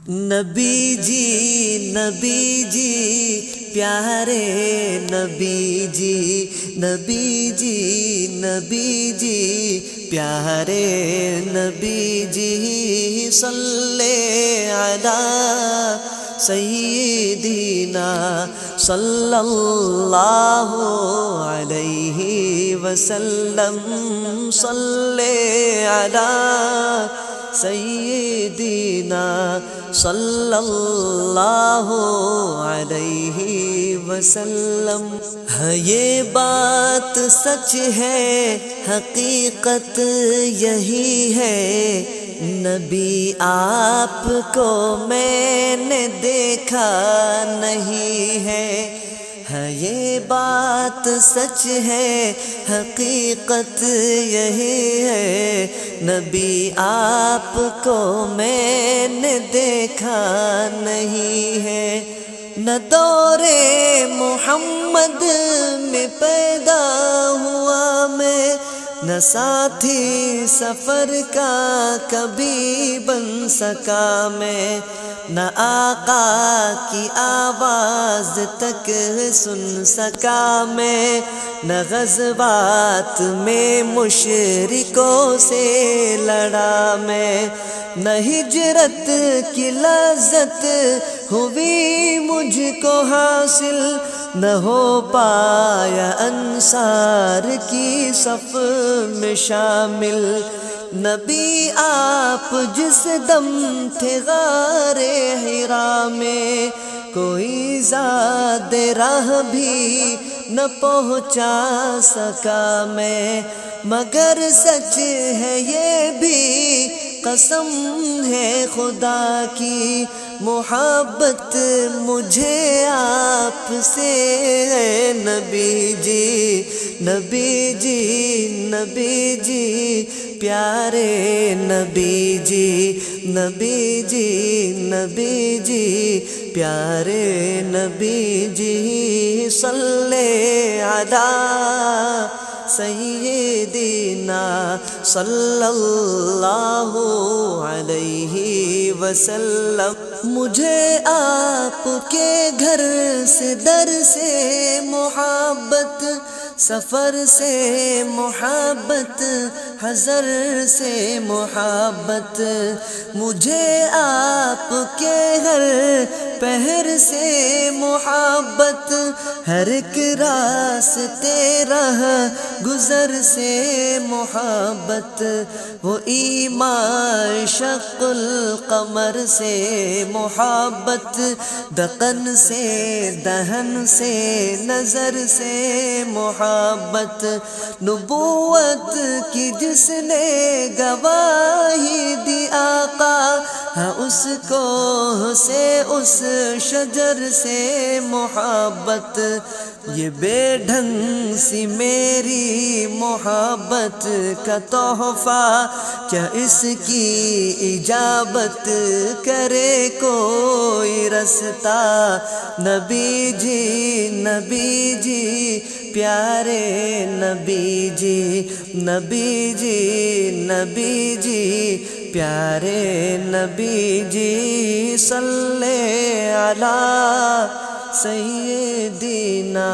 نبی جی پیارے نبی جی پیارے نبی جی صلی علی سیدنا صلی اللہ علیہ وسلم صلی علی سیدنا صلی اللہ علیہ وسلم۔ ہے یہ بات سچ ہے، حقیقت یہی ہے، نبی آپ کو میں نے دیکھا نہیں ہے۔ یہ بات سچ ہے، حقیقت یہی ہے، نبی آپ کو میں نے دیکھا نہیں ہے۔ نہ دور محمد میں پیدا ہوا میں، نہ ساتھی سفر کا کبھی بن سکا میں، نہ آقا کی آواز تک سن سکا میں، نہ غزوات میں مشرکوں سے لڑا میں، نہ ہجرت کی لذت ہوئی مجھ کو حاصل، نہ ہو پایا انصار کی صف میں شامل۔ نبی آپ جس دم تھے غار حرا میں، کوئی زاد راہ بھی نہ پہنچا سکا میں، مگر سچ ہے یہ بھی قسم ہے خدا کی، محبت مجھے آپ سے ہے۔ نبی جی پیارے نبی جی پیارے نبی جی صلی علی سیدنا صلی اللہ علیہ وسلم۔ مجھے آپ کے گھر سے در سے محبت، سفر سے محبت، حضر سے محبت، مجھے آپ کے ہر پہر سے محبت، ہر ایک راستے راہ گزر سے محبت، وہ ایمان شق القمر سے محبت، دقن سے دہن سے نظر سے محبت، نبوت کی جس نے گواہی دی آقا، ہاں اس کو سے اس شجر سے محبت، یہ بے ڈھنگ سی میری محبت کا تحفہ، کیا اس کی اجابت کرے کوئی رستا۔ نبی جی پیارے نبی جی پیارے نبی جی صلی علی سیدنا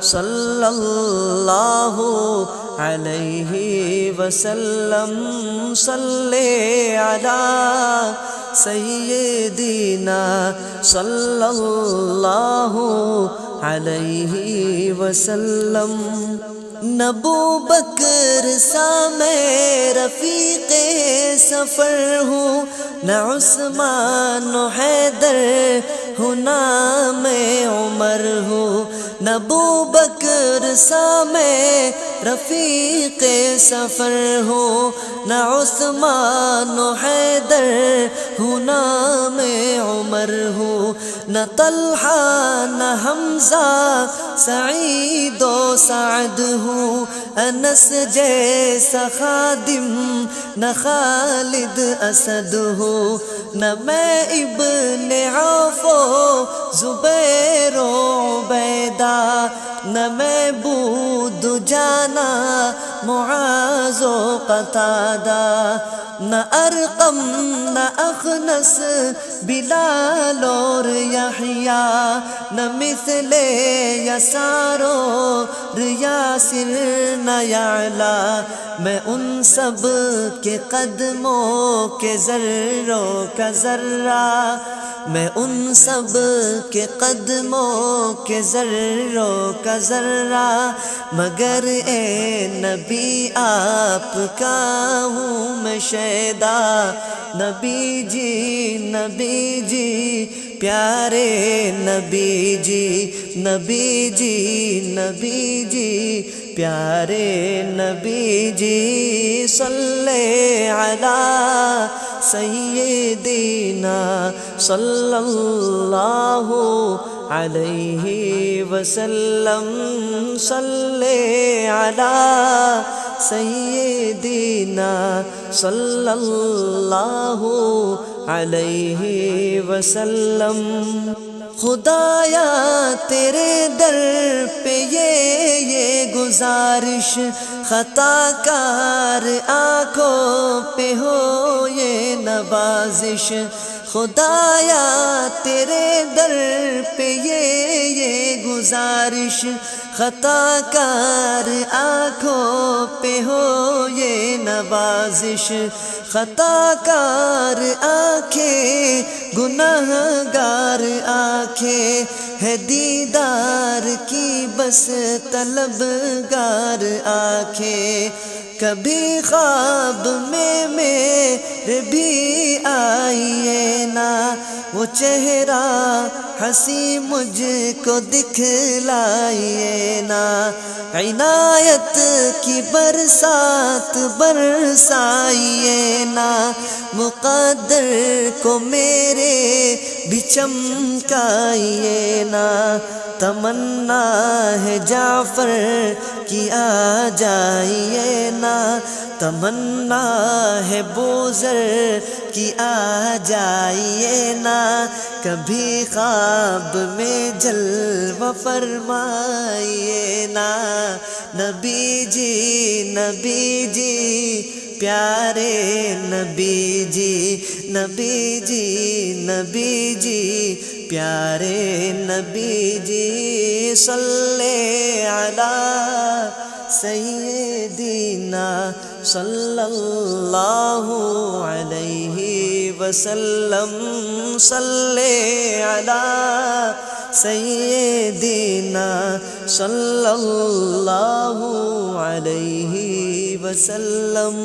صلی اللہ علیہ وسلم، صلی علی سیدنا صلی اللہ علیہ وسلم۔ نہ ابو بکر سا میں رفیق سفر ہوں، نہ عثمان و حیدر ہوں، نہ میں عمر ہوں، نہ ابو بکر سا میں رفیق سفر ہوں، نہ عثمان و حیدر ہوں، نہ میں عمر ہوں، نہ طلحہ نہ حمزہ سعید و سعد ہوں، انس جیسا خادم نہ خالد اسد ہوں، نہ میں ابن عوف و زبیر و عبیدہ، نہ میں بود جانا معاذ و قتادہ، نہ ارقم نہ اخنس بلال اور یحییٰ، نہ مثل یسار اور یاسر نہ یعلا، میں ان سب کے قدموں کے ذروں کا ذرہ، میں ان سب کے قدموں کے ذروں کا ذرہ، مگر اے نبی آپ کا ہوں میں شیدا، نبی جی پیارے نبی جی پیارے نبی جی، صلی علی سیدنا صلی اللہ علیہ وسلم، صلی علی سیدنا صلی اللہ علیہ وسلم۔ خدایا تیرے در پہ یہ گزارش، خطا کار آنکھوں پہ ہو یہ نوازش، خدایا تیرے در پہ یہ گزارش، خطا کار آنکھوں پہ ہو یہ نوازش، خطا کار آنکھیں گناہ گار آنکھیں ہے دیدار کی بس طلبگار آنکھیں، کبھی خواب میں میرے بھی آئیے نا، وہ چہرہ ہنسی مجھ کو دکھلائیے نا، عنایت کی برسات برسائیے نا، مقدر کو میرے بھی چمکائیے نا، تمنا ہے جعفر کی آ جائیے نا، تمنا ہے بوذر کی آ جائیے نا، کبھی خواب میں جلوہ فرمائیے نا، نبی جی پیارے نبی جی پیارے نبی جی، صلی علی سیدنا صلی اللہ علیہ وسلم، صلی علی سیدنا صلی اللہ علیہ وسلم۔